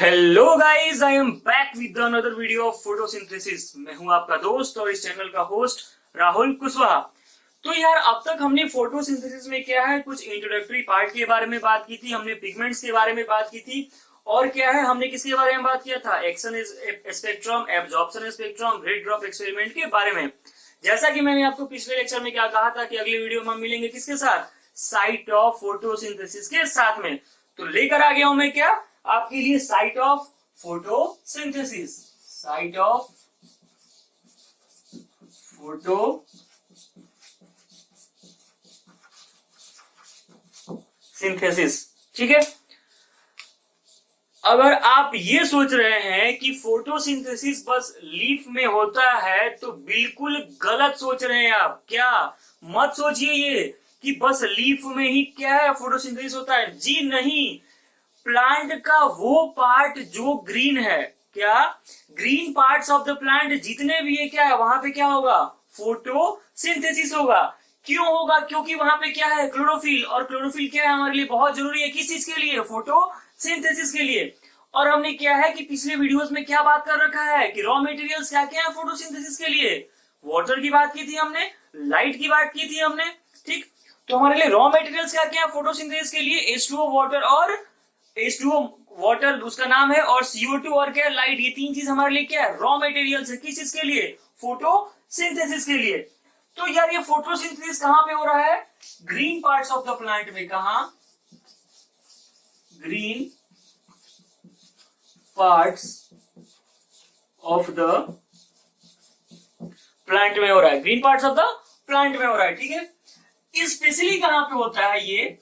Hello guys, I am back with another video of photosynthesis. मैं हूं आपका दोस्त और इस चैनल का होस्ट राहुल कुशवाहा। तो यार, अब तक हमने फोटोसिंथेसिस में क्या है, कुछ इंट्रोडक्टरी पार्ट के बारे में बात की थी, हमने पिगमेंट्स के बारे में बात की थी, और क्या है, हमने किसके बारे में बात किया था, action spectrum, absorption spectrum, red drop experiment के बारे में। जैसा कि मैंने आपको पिछले लेक्चर में क्या कहा था कि अगले वीडियो में हम मिलेंगे किसके साथ, साइट ऑफ फोटोसिंथेसिस के साथ में। तो लेकर आ गया हूं मैं क्या आपके लिए, site of photosynthesis. Site of photosynthesis. ठीक है। अगर आप ये सोच रहे हैं कि फोटोसिंथेसिस बस लीफ में होता है तो बिल्कुल गलत सोच रहे हैं आप। क्या मत सोचिए ये कि बस लीफ में ही क्या है फोटोसिंथेसिस होता है। जी नहीं, प्लांट का वो पार्ट जो ग्रीन है, क्या green parts of the plant जितने भी है, क्या है वहां पे क्या होगा, फोटोसिंथेसिस होगा। क्यों होगा? क्योंकि वहां पे क्या है, क्लोरोफिल। और क्लोरोफिल क्या है हमारे लिए बहुत जरूरी है, किस चीज के लिए, फोटोसिंथेसिस के लिए। और हमने क्या है कि पिछले वीडियोस में क्या बात कर रखा है कि रॉ मटेरियल्स क्या क्या है फोटोसिंथेसिस के लिए। वाटर की बात की थी हमने, लाइट की बात की थी हमने। ठीक, तो हमारे लिए रॉ मटेरियल्स क्या क्या है फोटोसिंथेसिस के लिए, H2O वाटर और H2O वाटर उसका नाम है, और CO2 और क्या, लाइट। ये तीन चीज हमारे लिए क्या है, रॉ मटेरियल्स है। किस चीज के लिए, फोटोसिंथेसिस के लिए। तो यार, ये फोटोसिंथेसिस कहां पे हो रहा है, green parts of the plant में। कहा, green parts of the plant में हो रहा है, green parts of the plant में हो रहा है। ठीक है। स्पेशली कहां पे होता है ये,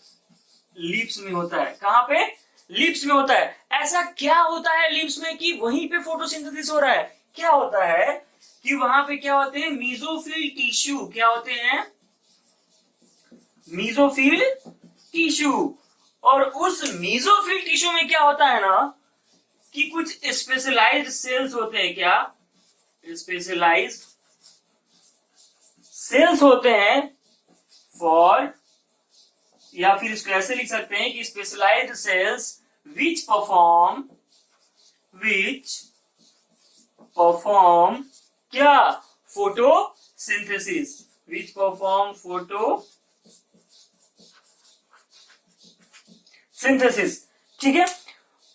लीव्स में होता है। कहां पे, लिप्स में होता है। ऐसा क्या होता है लिप्स में कि वहीं पे फोटोसिंथेसिस हो रहा है? क्या होता है कि वहां पे क्या होते हैं, मीजोफिल टिश्यू। क्या होते हैं, मीजोफिल टिश्यू। और उस मीजोफिल टिश्यू में क्या होता है ना कि कुछ स्पेशलाइज्ड सेल्स होते हैं। क्या स्पेशलाइज्ड सेल्स होते हैं फॉर, या फिर इसको ऐसे लिख सकते हैं कि स्पेशलाइज्ड सेल्स which perform क्या, फोटोसिंथेसिस, which perform फोटोसिंथेसिस। ठीक है।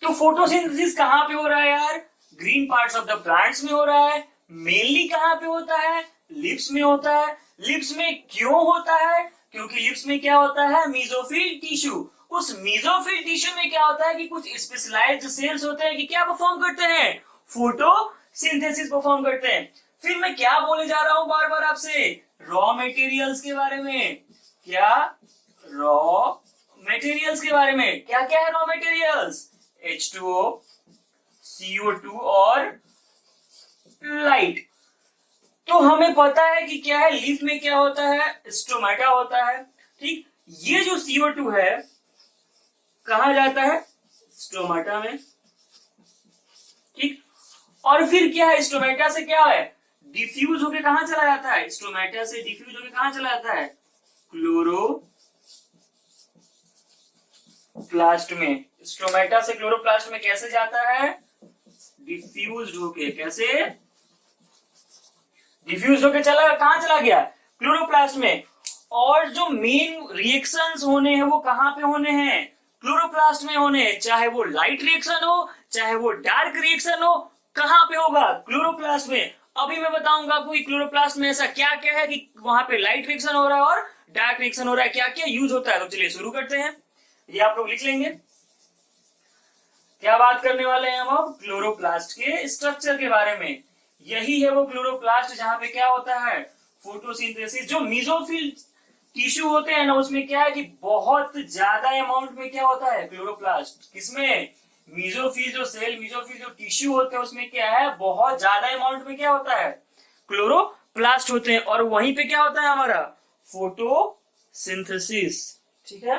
तो फोटोसिंथेसिस कहां पे हो रहा है यार, green parts of the plants में हो रहा है। मेनली कहां पे होता है, लिप्स में होता है। लिप्स में क्यों होता है, क्योंकि लिप्स में क्या होता है, मीजोफिल टिश्यू। उस मीजोफिल टिश्यू में क्या होता है कि कुछ स्पेशलाइज्ड सेल्स होते हैं कि क्या परफॉर्म करते हैं, फोटोसिंथेसिस परफॉर्म करते हैं। फिर मैं क्या बोले जा रहा हूं बार बार आपसे, रॉ मटेरियल्स के बारे में। क्या, रॉ मटेरियल्स के बारे में। क्या क्या है रॉ मटेरियल्स, H2O, CO2 और लाइट। तो हमें पता है कि क्या है, लीफ में क्या होता है, स्टोमेटा होता है। ठीक, ये जो CO2 है कहा जाता है, स्टोमेटा में। ठीक, और फिर क्या है, स्टोमेटा से क्या है, डिफ्यूज होकर कहां चला जाता है, स्टोमेटा से डिफ्यूज होकर कहां चला जाता है, क्लोरोप्लास्ट में। स्टोमेटा से क्लोरोप्लास्ट में कैसे जाता है, डिफ्यूज होके। कैसे, डिफ्यूज होके चला, कहां चला गया, क्लोरोप्लास्ट में। और जो मेन रिएक्शंस होने हैं वो कहां पे होने हैं, क्लोरोप्लास्ट में होने हैं। चाहे वो लाइट रिएक्शन हो, चाहे वो डार्क रिएक्शन हो, कहां पे होगा, क्लोरोप्लास्ट में। अभी मैं बताऊंगा आपको कि क्लोरोप्लास्ट में ऐसा क्या क्या है कि वहां पे लाइट रिएक्शन हो रहा है और डार्क रिएक्शन हो रहा है, क्या क्या यूज होता है। तो चलिए शुरू करते हैं, ये आप लोग लिख लेंगे। क्या बात करने वाले हैं हम अब, क्लोरोप्लास्ट के स्ट्रक्चर के बारे में। यही है वो क्लोरोप्लास्ट जहां पे क्या होता है, फोटोसिंथेसिस। जो मेसोफिल टिश्यू होते हैं ना, उसमें क्या है कि बहुत ज्यादा अमाउंट में क्या होता है, क्लोरोप्लास्ट। किसमें, मेसोफिल जो सेल, मेसोफिल जो टिश्यू होते हैं उसमें क्या है, बहुत ज्यादा अमाउंट में क्या होता है, क्लोरोप्लास्ट होते हैं। और वहीं पे क्या होता है हमारा, फोटोसिंथेसिस। ठीक है,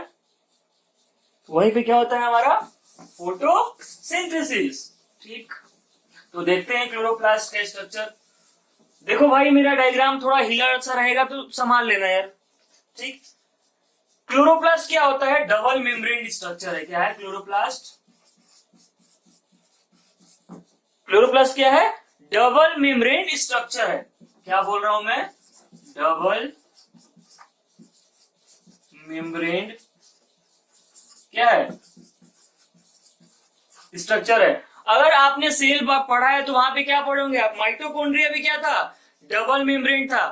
वहीं पे क्या होता है हमारा, फोटोसिंथेसिस। ठीक, तो देखते हैं क्लोरोप्लास्ट का स्ट्रक्चर। देखो भाई, मेरा डायग्राम थोड़ा हिला सा रहेगा तो संभाल लेना यार। ठीक, क्लोरोप्लास्ट क्या होता है, डबल मेम्ब्रेन स्ट्रक्चर है। क्या है क्लोरोप्लास्ट, क्लोरोप्लास्ट क्या है? डबल मेम्ब्रेन स्ट्रक्चर है। क्या बोल रहा हूं मैं? डबल मेम्ब्रेन क्या है? स्ट्रक्चर है। अगर आपने सेल पढ़ा है तो वहां पे क्या पढ़ोगे आप? माइटोकॉन्ड्रिया भी क्या था? डबल मेम्ब्रेन था।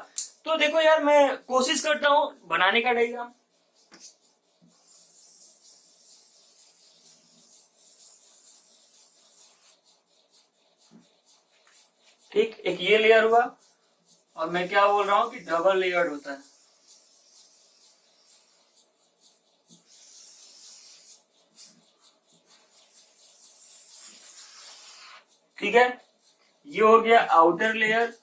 तो देखो यार, मैं कोशिश करता हूं बनाने का डायग्राम। ठीक, एक ये लेयर हुआ और मैं क्या बोल रहा हूं कि डबल लेयर्ड होता है। ठीक है, ये हो गया आउटर लेयर,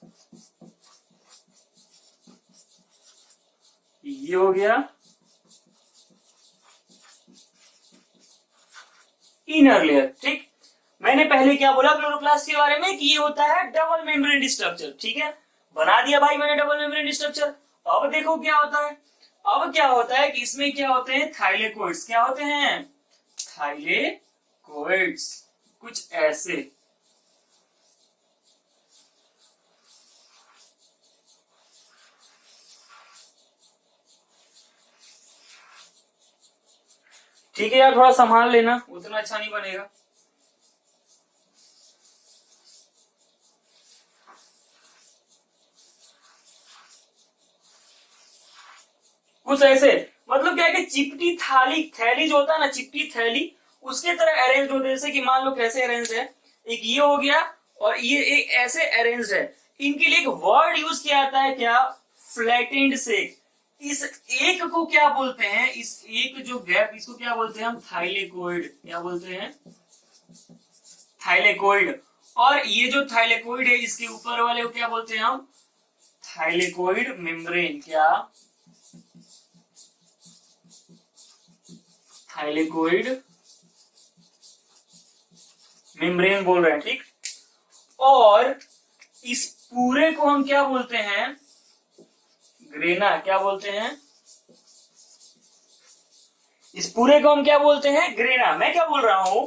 ये हो गया इनर लेयर। ठीक, मैंने पहले क्या बोला क्लोरोप्लास्ट के बारे में कि ये होता है डबल मेम्ब्रेन स्ट्रक्चर। ठीक है, बना दिया भाई मैंने डबल मेम्ब्रेन स्ट्रक्चर। अब देखो क्या होता है। अब क्या होता है कि इसमें क्या होते हैं? थाइलेकोइड्स। क्या होते हैं? थाइलेकोइड्स, कुछ ऐसे। ठीक है यार, थोड़ा संभाल लेना, उतना अच्छा नहीं बनेगा। कुछ ऐसे, मतलब क्या है कि चिपटी थैली जो होता है ना, चिपटी थैली, उसके तरह अरेंज होते हैं। जैसे कि मान लो कैसे अरेंज है, एक ये हो गया और ये एक ऐसे अरेंज है। इनके लिए एक वर्ड यूज किया जाता है, क्या? Flattened shake. इस एक को क्या बोलते हैं? इस एक जो गैप, इसको क्या बोलते हैं हम? थाइलेकोइड। क्या बोलते हैं? थाइलेकोइड। और ये जो थाइलेकोइड है, इसके ऊपर वाले को क्या बोलते हैं हम? Thylakoid membrane. क्या? थाइलेकोइड मेम्ब्रेन बोल रहे हैं। ठीक, और इस पूरे को हम क्या बोलते हैं? ग्रेना। क्या बोलते हैं? इस पूरे को हम क्या बोलते हैं? ग्रेना। मैं क्या बोल रहा हूं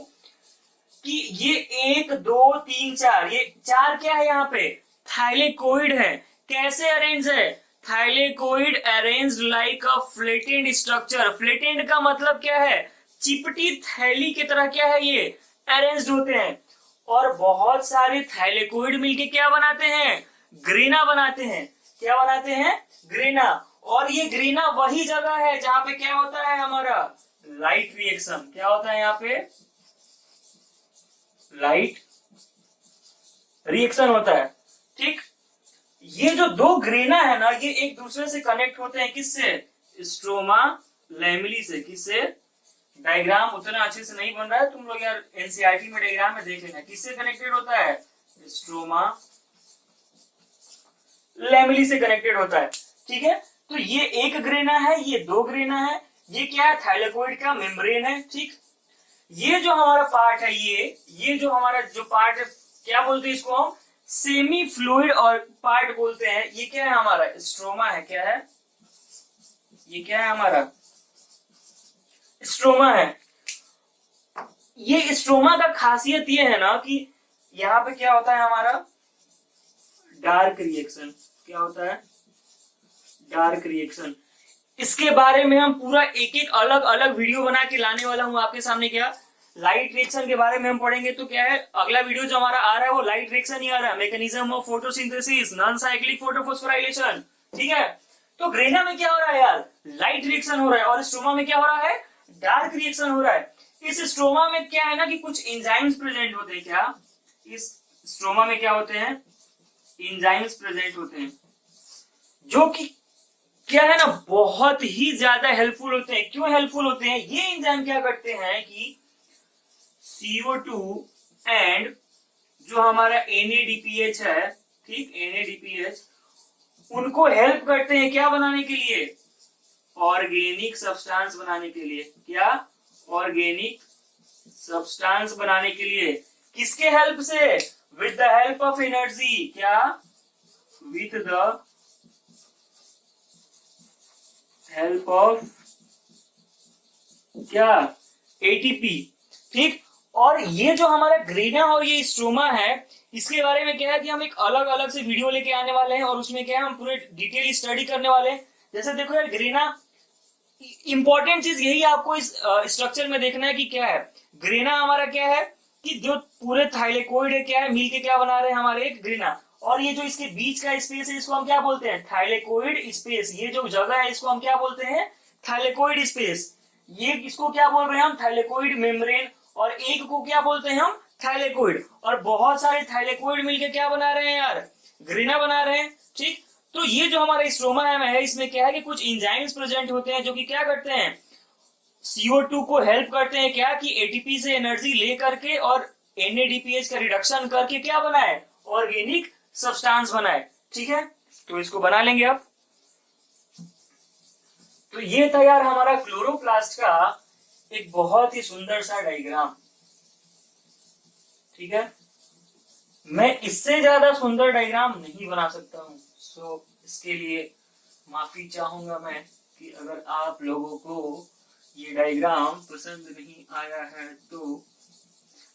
कि ये 1 2 3 4, ये 4 क्या है यहाँ पे? थाइलेकोइड है। कैसे अरेंज है? थाइलेकोइड अरेंज लाइक अ फ्लैटेंड स्ट्रक्चर। फ्लैटेंड का मतलब क्या है? चिपटी थैली की तरह क्या है? ये अरेंज्ड होते हैं। और बहुत सारे थाइलेकोइड मिलके क्या बनाते हैं? ग्रेना बनाते हैं। क्या बनाते हैं? ग्रेना। और ये ग्रेना वही जगह है जहां पे क्या होता है हमारा? Light reaction. क्या होता है यहाँ पे? लाइट रिएक्शन होता है। ठीक, ये जो दो ग्रेना है ना, ये एक दूसरे से कनेक्ट होते हैं। किससे? स्ट्रोमा लैमेली से। किससे? डायग्राम उतना अच्छे से नहीं बन रहा है, तुम लोग यार एनसीईआरटी में डायग्राम में देख लेना। किससे कनेक्टेड होता है? स्ट्रोमा लैमेली से कनेक्टेड होता है। ठीक है, तो ये एक ग्रेना है, ये दो ग्रेना है। ये क्या है? थाइलेकोइड का मेम्ब्रेन है। ठीक, ये जो हमारा पार्ट है, ये जो हमारा जो पार्ट है, क्या बोलते हैं इसको हम? सेमी फ्लूइड और पार्ट बोलते हैं। ये क्या है हमारा? स्ट्रोमा है। क्या है? ये क्या है हमारा? स्ट्रोमा है। ये स्ट्रोमा का खासियत ये है ना कि यहाँ पे क्या होता है हमारा? Dark reaction. क्या होता है? Dark reaction. इसके बारे में हम पूरा एक एक अलग अलग वीडियो बना के लाने वाला हूं आपके सामने। क्या लाइट रिएक्शन के बारे में हम पढ़ेंगे, तो क्या है अगला वीडियो जो हमारा आ रहा है वो लाइट रिएक्शन ही आ रहा है। Mechanism of photosynthesis, non cyclic photophosphorylation. ठीक है, तो ग्रेना में क्या हो रहा है यार? लाइट रिएक्शन हो रहा है। और स्ट्रोमा में क्या हो रहा है? डार्क रिएक्शन हो रहा है। इस स्ट्रोमा में क्या है ना कि कुछ एंजाइम्स प्रेजेंट होते हैं। क्या इस स्ट्रोमा में क्या होते हैं? एंजाइम्स प्रेजेंट होते हैं, जो कि क्या है ना बहुत ही ज्यादा हेल्पफुल होते हैं। क्यों हेल्पफुल होते हैं? ये एंजाइम क्या करते हैं कि CO2 एंड जो हमारा NADPH है, ठीक, NADPH, उनको हेल्प करते हैं क्या बनाने के लिए? ऑर्गेनिक सब्सटेंस बनाने के लिए। क्या? ऑर्गेनिक सब्सटेंस बनाने के लिए। किसके हेल्प से? With the help of energy. क्या? विद द हेल्प ऑफ क्या? ATP। ठीक, और ये जो हमारा ग्रेना और ये स्ट्रोमा है, इसके बारे में क्या है कि हम एक अलग अलग से वीडियो लेके आने वाले हैं और उसमें क्या है हम पूरे डिटेल स्टडी करने वाले हैं। जैसे देखो यार, ग्रेना, इंपॉर्टेंट चीज यही आपको इस स्ट्रक्चर में देखना है कि क्या है। ग्रेना हमारा क्या है कि जो पूरे थाइलेकोइड है क्या है, मिलके क्या बना रहे हैं हमारे एक ग्रेना। और ये जो इसके बीच का स्पेस है इसको हम क्या बोलते हैं, थाइलेकोइड स्पेस। ये जो जगह है इसको हम क्या बोलते हैं, थाइलेकोइड स्पेस। ये इसको क्या बोल रहे हैं हम, थाइलेकोइड मेम्ब्रेन। और एक को क्या बोलते हैं हम, थाइलेकोइड। और बहुत सारे थाइलेकोइड मिलके क्या बना रहे हैं यार, ग्रेना बना रहे हैं। ठीक, तो ये जो हमारा स्ट्रोमा है इसमें क्या है कि कुछ एंजाइम्स प्रेजेंट होते हैं जो कि क्या करते हैं, CO2 को हेल्प करते हैं क्या कि ATP से एनर्जी ले करके और NADPH का रिडक्शन करके क्या बनाए, ऑर्गेनिक सब्सटेंस बनाए। ठीक है, तो इसको बना लेंगे अब। तो ये था यार हमारा क्लोरोप्लास्ट का एक बहुत ही सुंदर सा डायग्राम। ठीक है, मैं इससे ज्यादा सुंदर डायग्राम नहीं बना सकता हूं। सो इसके लिए माफी चाहूंगा मैं कि अगर आप लोगों को ये डायग्राम पसंद नहीं आया है तो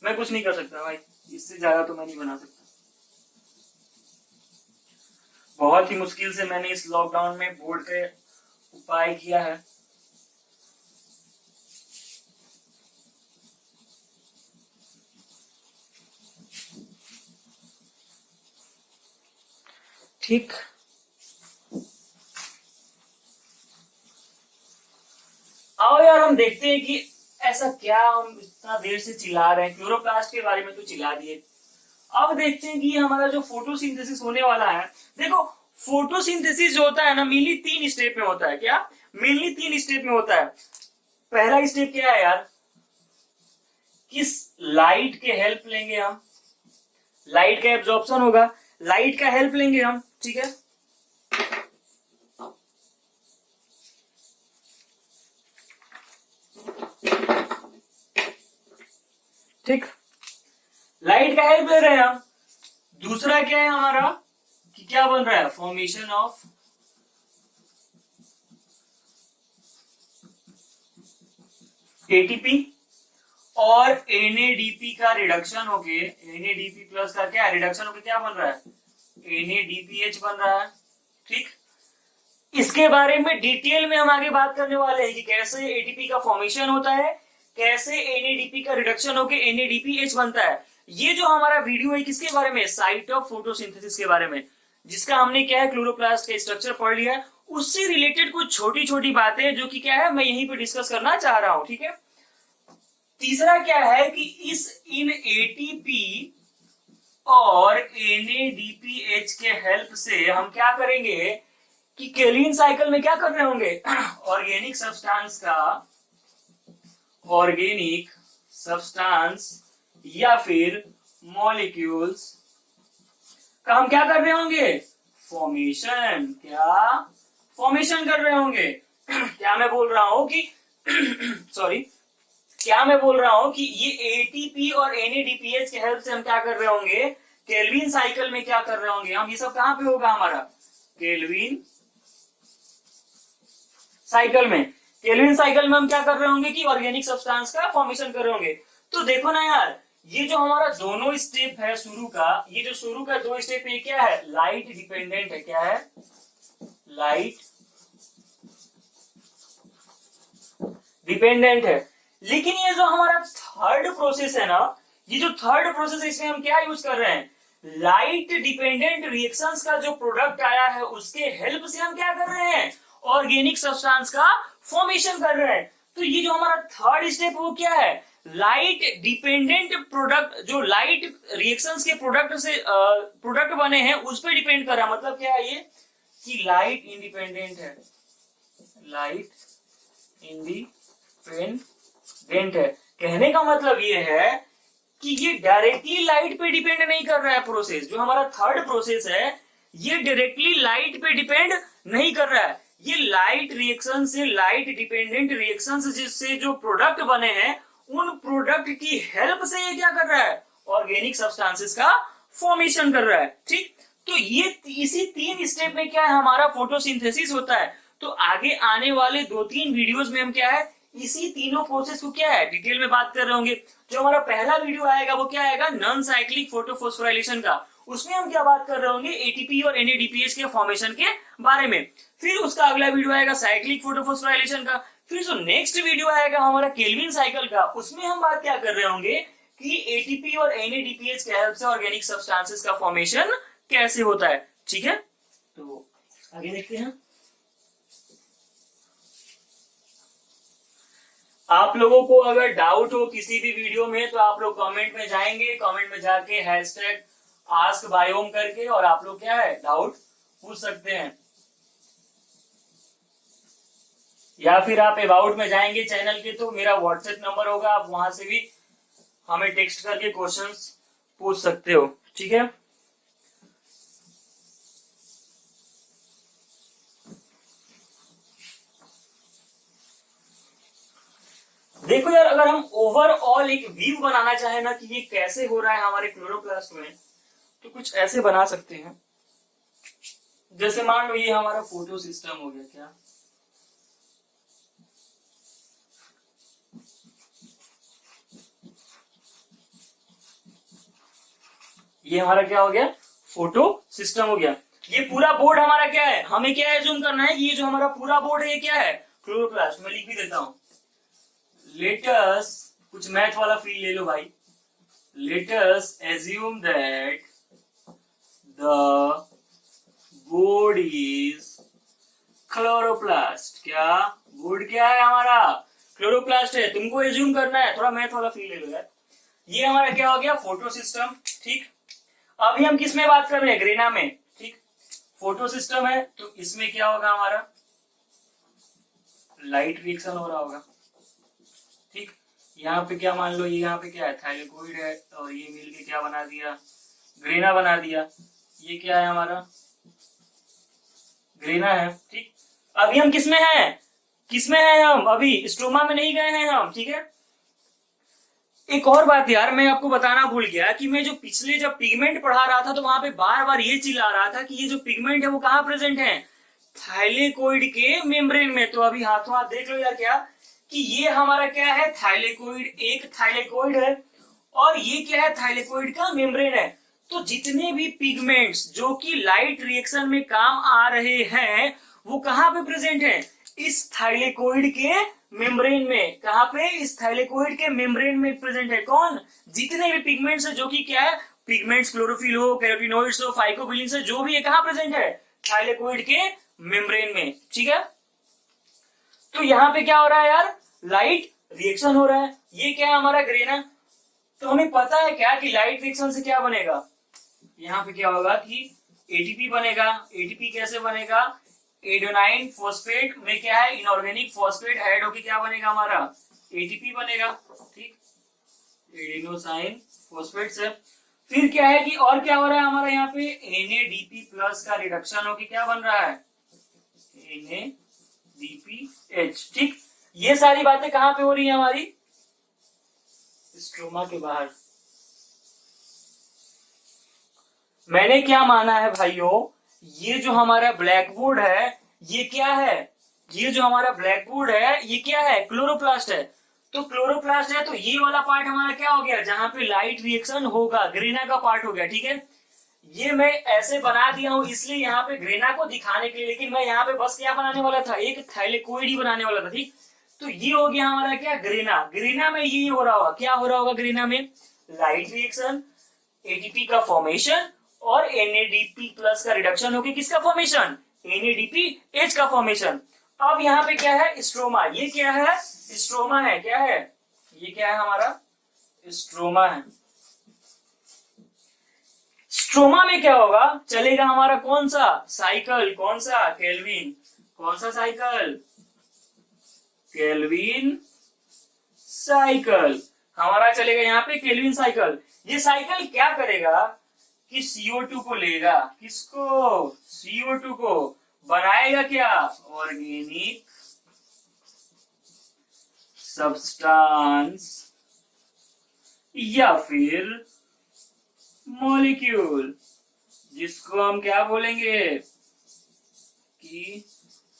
मैं कुछ नहीं कर सकता भाई, इससे ज्यादा तो मैं नहीं बना सकता। बहुत ही मुश्किल से मैंने इस लॉकडाउन में बोर्ड के उपाय किया है। ठीक, आओ यार हम देखते हैं कि ऐसा क्या हम इतना देर से चिल्ला रहे हैं। क्लोरोप्लास्ट के बारे में तो चिल्ला दिए, अब देखते हैं कि हमारा जो फोटोसिंथेसिस होने वाला है। देखो, फोटोसिंथेसिस जो होता है ना, मेनली 3 स्टेप में होता है। क्या, मेनली 3 स्टेप में होता है। पहला स्टेप क्या है यार, किस लाइट के हेल्प लेंगे हम, लाइट का एब्जॉर्प्शन होगा, लाइट का हेल्प लेंगे हम। ठीक है, ठीक, लाइट का हेल्प ले रहे हैं हम। दूसरा क्या है हमारा कि क्या बन रहा है, फॉर्मेशन ऑफ ATP और NADP का रिडक्शन होके, NADP प्लस का क्या रिडक्शन होके क्या बन रहा है, NADPH बन रहा है। ठीक, इसके बारे में डिटेल में हम आगे बात करने वाले हैं कि कैसे ATP का फॉर्मेशन होता है, कैसे NADP का रिडक्शन होके NADPH बनता है। ये जो हमारा वीडियो है किसके बारे में, साइट ऑफ फोटोसिंथेसिस के बारे में, जिसका हमने क्या है क्लोरोप्लास्ट का स्ट्रक्चर पढ़ लिया है। उससे रिलेटेड कुछ छोटी छोटी बातें जो कि क्या है मैं यहीं पे डिस्कस करना चाह रहा हूं। ठीक है, तीसरा क्या है कि इन ATP और NADPH के हेल्प से हम क्या करेंगे कि केलिन साइकिल में क्या कर रहे होंगे, ऑर्गेनिक सब्सटेंस या फिर मॉलिक्यूल्स का हम क्या कर रहे होंगे, फॉर्मेशन। क्या, फॉर्मेशन कर रहे होंगे। क्या मैं बोल रहा हूं कि सॉरी, क्या मैं बोल रहा हूं कि ये ATP और NADPH के हेल्प से हम क्या कर रहे होंगे, केल्विन साइकिल में क्या कर रहे होंगे हम। ये सब कहां पे होगा हमारा, केल्विन साइकिल में। केल्विन साइकिल में हम क्या कर रहे होंगे कि ऑर्गेनिक सब्सटेंस का फॉर्मेशन कर रहे होंगे। तो देखो ना यार, ये जो हमारा दोनों स्टेप है शुरू का, ये जो शुरू का 2 स्टेप है क्या है, लाइट डिपेंडेंट है। क्या है, लाइट डिपेंडेंट है। लेकिन ये जो हमारा थर्ड प्रोसेस है ना, ये जो थर्ड प्रोसेस है इसमें हम क्या यूज कर रहे हैं, लाइट डिपेंडेंट रिएक्शंस का जो प्रोडक्ट आया है उसके हेल्प से हम क्या कर रहे हैं, ऑर्गेनिक सब्सटेंस का फॉर्मेशन कर रहे हैं। तो ये जो हमारा थर्ड स्टेप वो क्या है, लाइट डिपेंडेंट प्रोडक्ट, जो लाइट रिएक्शंस के प्रोडक्ट से प्रोडक्ट बने हैं उस पर डिपेंड कर रहा है। मतलब क्या है ये कि लाइट इंडिपेंडेंट है, लाइट इंडिपेंडेंट है। कहने का मतलब ये है कि ये डायरेक्टली लाइट पे डिपेंड नहीं कर रहा है। प्रोसेस जो हमारा थर्ड प्रोसेस है ये डायरेक्टली लाइट पे डिपेंड नहीं कर रहा है। ये लाइट रिएक्शन से, लाइट डिपेंडेंट रिएक्शन से जिससे जो प्रोडक्ट बने हैं उन प्रोडक्ट की हेल्प से ये क्या कर रहा है, ऑर्गेनिक सब्सटेंसेस का फॉर्मेशन कर रहा है। ठीक, तो ये इसी 3 स्टेप में क्या है हमारा फोटोसिंथेसिस होता है। तो आगे आने वाले 2-3 वीडियोस में हम क्या है इसी तीनों प्रोसेस को क्या है डिटेल में बात कर रहे होंगे। जो हमारा पहला वीडियो आएगा वो क्या आएगा, नॉन साइक्लिक फोटोफॉस्फोराइलेशन का। उसमें हम क्या बात कर रहे होंगे, एटीपी और एनएडीपीएच के फॉर्मेशन के बारे में। फिर उसका अगला वीडियो आएगा साइक्लिक फोटोफॉस्फोराइलेशन का। फिर जो नेक्स्ट वीडियो आएगा हमारा केल्विन साइकिल का, उसमें हम बात क्या कर रहे होंगे कि एटीपी और एनएडीपीएच के हेल्प से ऑर्गेनिक सब्सटेंसेस का फॉर्मेशन कैसे होता है। ठीक है, तो आगे देखते हैं। आप लोगों को अगर डाउट हो किसी भी वीडियो में तो आप लोग कमेंट में जाएंगे, कमेंट में जाके हैशटैग आस्क बायोम करके और आप लोग क्या है डाउट पूछ सकते हैं। या फिर आप अबाउट में जाएंगे चैनल के तो मेरा व्हाट्सएप नंबर होगा, आप वहां से भी हमें टेक्स्ट करके क्वेश्चंस पूछ सकते हो। ठीक है, देखो यार, अगर हम ओवरऑल एक व्यू बनाना चाहे ना कि ये कैसे हो रहा है हमारे क्लोरोप्लास्ट में, तो कुछ ऐसे बना सकते हैं। जैसे मान लो ये हमारा फोटो सिस्टम हो गया, क्या ये हमारा क्या हो गया, फोटो सिस्टम हो गया। ये पूरा बोर्ड हमारा क्या है, हमें क्या एज्यूम करना है, ये जो हमारा पूरा बोर्ड है ये क्या है, क्लोरोप्लास्ट। मैं लिख भी देता हूं, लेटस, कुछ मैथ वाला फील ले लो भाई, latus assume that the board is chloroplast. क्या बोर्ड क्या है हमारा, क्लोरोप्लास्ट है। तुमको एज्यूम करना है, थोड़ा मैथ वाला फील ले लो यार। ये हमारा क्या हो गया, फोटो सिस्टम। ठीक, अभी हम किस में बात कर रहे हैं, ग्रेना में। ठीक, फोटो सिस्टम है तो इसमें क्या होगा हमारा, लाइट रिएक्शन हो रहा होगा। ठीक, यहाँ पे क्या मान लो, ये यहाँ पे क्या है, थाइलेकोइड है और ये मिलके क्या बना दिया, ग्रेना बना दिया। ये क्या है हमारा, ग्रेना है। ठीक, अभी हम किसमें हैं, किसमें हैं हम, अभी स्ट्रोमा में नहीं गए हैं हम। ठीक है, एक और बात यार मैं आपको बताना भूल गया कि मैं जो पिछले जब पिगमेंट पढ़ा रहा था तो वहां पे बार बार ये चिल्ला रहा था कि ये जो पिगमेंट है वो कहाँ प्रेजेंट है, थाइलेकोइड के मेम्ब्रेन में। तो अभी हाथों हाथ देख लो यार क्या कि ये हमारा क्या है, थाइलेकोइड, एक थाइलेकोइड है और ये क्या है, थाइलेकोइड का मेम्ब्रेन है। तो जितने भी पिगमेंट्स जो कि लाइट रिएक्शन में काम आ रहे हैं वो कहाँ पे प्रेजेंट है, इस थाइलेकोइड के मेम्ब्रेन में। कहाँ पे, इस थाइलेकोइड के मेम्ब्रेन में प्रेजेंट है। कौन, जितने भी पिगमेंट्स है जो कि क्या है, पिगमेंट्स क्लोरोफिल हो, कैरोटिनोइड्स हो, फाइकोबिलिन्स है, जो भी है कहाँ प्रेजेंट है, थाइलेकोइड के मेम्ब्रेन में। ठीक है, तो यहाँ पे क्या हो रहा है यार, लाइट रिएक्शन हो रहा है। ये क्या है हमारा, ग्रेना। तो हमें पता है क्या कि लाइट रिएक्शन से क्या बनेगा, यहाँ पे क्या होगा कि एटीपी बनेगा। एटीपी कैसे बनेगा, एडेनाइन फॉस्फेट में क्या है, इनऑर्गेनिक फॉस्फेट ऐड होके क्या बनेगा हमारा, एटीपी बनेगा। ठीक, एडेनोसाइन फॉस्फेट से फिर क्या है कि और क्या हो रहा है हमारा, यहाँ पे एनएडीपी प्लस का रिडक्शन होके क्या बन रहा है, एनएडीपीएच। ठीक, ये सारी बातें कहां पे हो रही है हमारी, स्ट्रोमा के बाहर। मैंने क्या माना है भाइयों, ये जो हमारा ब्लैक बोर्ड है ये क्या है, ये जो हमारा ब्लैक बोर्ड है ये क्या है, क्लोरोप्लास्ट है। तो क्लोरोप्लास्ट है तो ये वाला पार्ट हमारा क्या हो गया, जहां पे लाइट रिएक्शन होगा, ग्रेना का पार्ट हो गया। ठीक है, ये मैं ऐसे बना दिया हूं इसलिए यहाँ पे ग्रेना को दिखाने के लिए, लेकिन मैं यहाँ पे बस क्या बनाने वाला था, एक थाइलेकोइड ही बनाने वाला था। ठीक, तो ये हो गया हमारा क्या, ग्रेना। ग्रेना में ये हो रहा होगा, क्या हो रहा होगा ग्रेना में, लाइट रिएक्शन, एटीपी का फॉर्मेशन और एनएडीपी प्लस का रिडक्शन होगी, किसका फॉर्मेशन, एनएडीपीएच का फॉर्मेशन। अब यहाँ पे क्या है, स्ट्रोमा। ये क्या है, स्ट्रोमा है। क्या है, ये क्या है हमारा, स्ट्रोमा है। स्ट्रोमा में क्या होगा, चलेगा हमारा कौन सा साइकिल, कौन सा, केल्विन। कौन सा साइकिल, केल्विन साइकिल हमारा चलेगा यहाँ पे, केल्विन साइकिल। ये साइकिल क्या करेगा कि CO2 को लेगा, किसको, CO2 को, बनाएगा क्या, ऑर्गेनिक सब्सटेंस या फिर मॉलिक्यूल, जिसको हम क्या बोलेंगे कि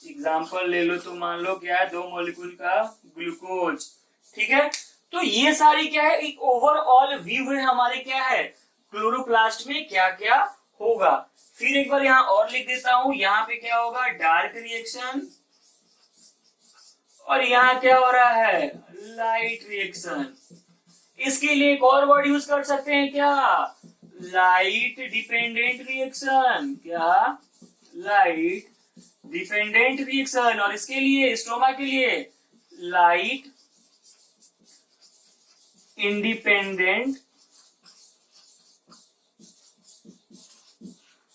एग्जाम्पल ले लो तो मान लो क्या है, 2 मॉलिक्यूल का ग्लूकोज, ठीक है। तो ये सारी क्या है, एक ओवरऑल व्यू है हमारे क्या है, क्लोरोप्लास्ट में क्या क्या होगा। फिर एक बार यहाँ और लिख देता हूं, यहाँ पे क्या होगा, डार्क रिएक्शन, और यहाँ क्या हो रहा है, लाइट रिएक्शन। इसके लिए एक और वर्ड यूज कर सकते हैं क्या, लाइट डिपेंडेंट रिएक्शन, क्या, लाइट डिपेंडेंट रिएक्शन। और इसके लिए स्ट्रोमा के लिए light independent,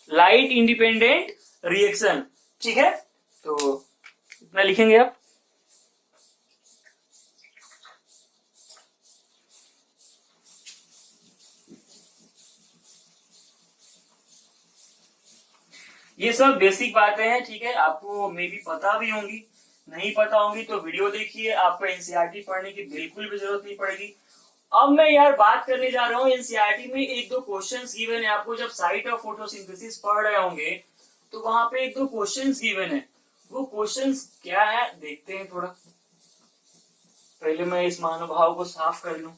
light independent reaction, ठीक है। तो इतना लिखेंगे आप। ये सब बेसिक बातें हैं, ठीक है। आपको मे भी पता भी होंगी, नहीं पता होंगी तो वीडियो देखिए, आपको एनसीईआरटी पढ़ने की बिल्कुल भी जरूरत नहीं पड़ेगी। अब मैं यार बात करने जा रहा हूँ, एनसीईआरटी में एक दो क्वेश्चंस गिवन है आपको, जब साइट ऑफ फोटोसिंथेसिस पढ़ रहे होंगे तो वहां पे एक दो क्वेश्चंस गिवन है। वो क्वेश्चंस क्या है देखते हैं थोड़ा। पहले मैं इस महानुभाव को साफ कर लूं।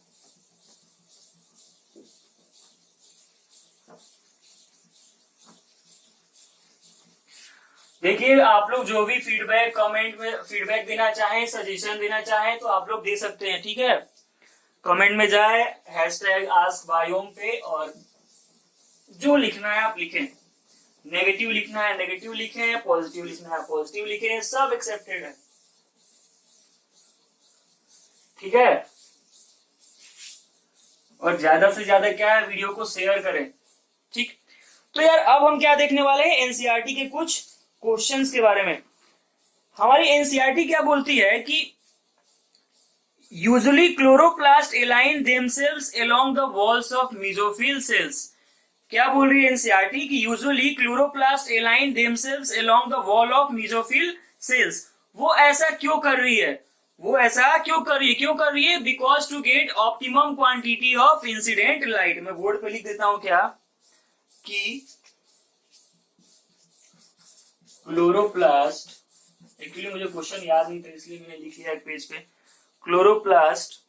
देखिए, आप लोग जो भी फीडबैक, कमेंट में फीडबैक देना चाहें, सजेशन देना चाहें तो आप लोग दे सकते हैं, ठीक है। कमेंट में जाए #AskBiome पे, और जो लिखना है आप लिखें। नेगेटिव लिखना है नेगेटिव लिखें, पॉजिटिव लिखना है पॉजिटिव लिखें, सब एक्सेप्टेड है, ठीक है। और ज्यादा से ज्यादा क्या है, वीडियो को शेयर करें, ठीक। तो यार अब हम क्या देखने वाले हैं, एनसीईआरटी के कुछ क्वेश्चंस के बारे में। हमारी एनसीईआरटी क्या बोलती है कि usually chloroplast align themselves along the walls of mesophyll cells. क्या बोल रही है एनसीईआरटी कि usually chloroplast align themselves along the wall of mesophyll cells. वो ऐसा क्यों कर रही है, वो ऐसा क्यों कर रही है, क्यों कर रही है, because to get optimum quantity of incident light. मैं बोर्ड पे लिख देता हूं क्या, कि क्लोरोप्लास्ट, एक्चुअली मुझे क्वेश्चन याद नहीं था इसलिए मैंने लिख लिया एक पेज पे, chloroplast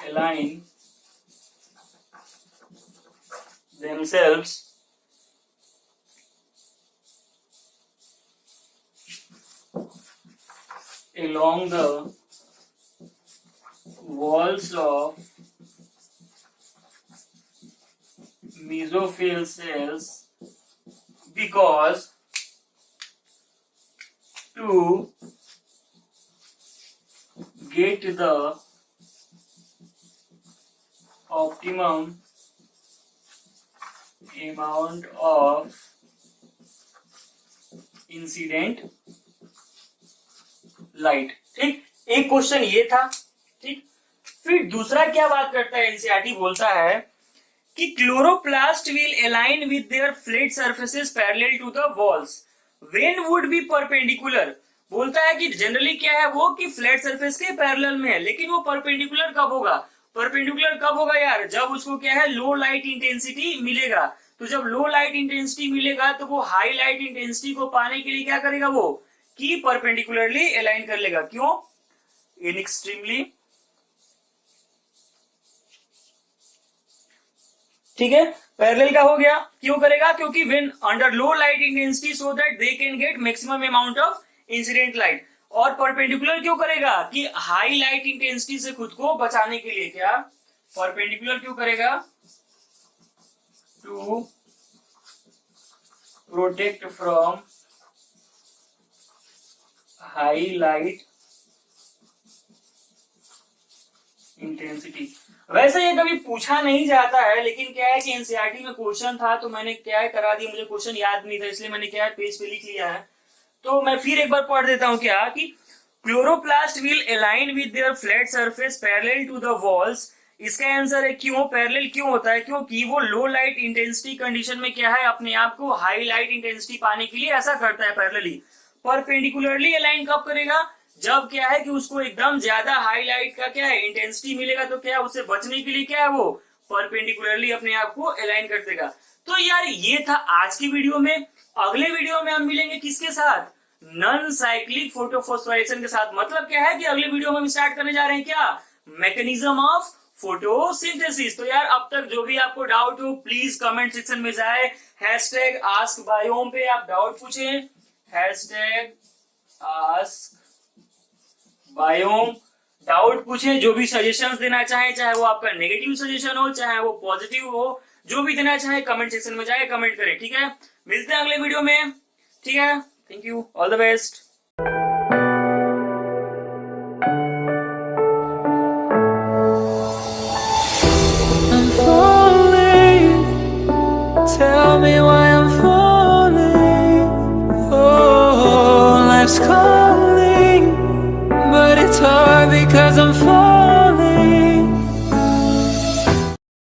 align themselves along the walls of mesophyll cells because to get the optimum amount of incident light, ठीक। एक क्वेश्चन ये था, ठीक। फिर दूसरा क्या बात करता है एनसीईआरटी, बोलता है कि chloroplast will align with their flat surfaces parallel to the walls when would be perpendicular. बोलता है कि जनरली क्या है वो, कि फ्लैट सरफेस के पैरेलल में है, लेकिन वो परपेंडिकुलर कब होगा, परपेंडिकुलर कब होगा यार, जब उसको क्या है, लो लाइट इंटेंसिटी मिलेगा। तो जब लो लाइट इंटेंसिटी मिलेगा तो वो हाई लाइट इंटेंसिटी को पाने के लिए क्या करेगा वो, कि परपेंडिकुलरली अलाइन कर लेगा। क्यों, इन एक्सट्रीमली, ठीक है, पैरेलल का हो गया। क्यों करेगा, क्योंकि when under low light intensity so that they can get maximum amount of incident light. और परपेंडिकुलर क्यों करेगा, कि हाई लाइट इंटेंसिटी से खुद को बचाने के लिए। क्या, परपेंडिकुलर क्यों करेगा, to protect from high light intensity. वैसे ये कभी पूछा नहीं जाता है, लेकिन क्या है कि एनसीईआरटी में क्वेश्चन था तो मैंने क्या है करा दिया, मुझे क्वेश्चन याद नहीं था इसलिए मैंने क्या है पेज पे लिख लिया है। तो मैं फिर एक बार पढ़ देता हूं क्या, कि chloroplast will align with their flat surface parallel to the walls. इसका आंसर है क्यों, पैरेलल क्यों होता है, क्योंकि वो लो लाइट इंटेंसिटी कंडीशन में क्या है, अपने आप को हाई लाइट इंटेंसिटी पाने के लिए ऐसा करता है पैरेलली। परपेंडिकुलरली अलाइन कब करेगा, जब क्या है कि उसको एकदम ज्यादा हाई लाइट का क्या है इंटेंसिटी मिलेगा, तो क्या उससे बचने के लिए क्या है वो परपेंडिकुलरली अपने आप को अलाइन कर देगा। तो यार ये था आज की वीडियो में। अगले वीडियो में हम मिलेंगे किसके साथ? नॉन साइक्लिक फोटोफॉस्फोराइलेशन के साथ। मतलब क्या है कि अगले वीडियो में हम स्टार्ट करने जा रहे हैं क्या? Mechanism of photosynthesis. तो यार अब तक जो भी आपको डाउट हो प्लीज कमेंट सेक्शन में जाए, हैशटैग आस्क बायोम पे आप डाउट पूछें, हैशटैग आस्क बायोम डाउट पूछें। जो भी सजेशंस देना चाहे, चाहे वो आपका नेगेटिव सजेशन हो चाहे वो पॉजिटिव हो, जो भी देना चाहे कमेंट सेक्शन में जाए कमेंट करें, ठीक है? मिलते हैं अगले वीडियो में, ठीक है? Thank you, all the best.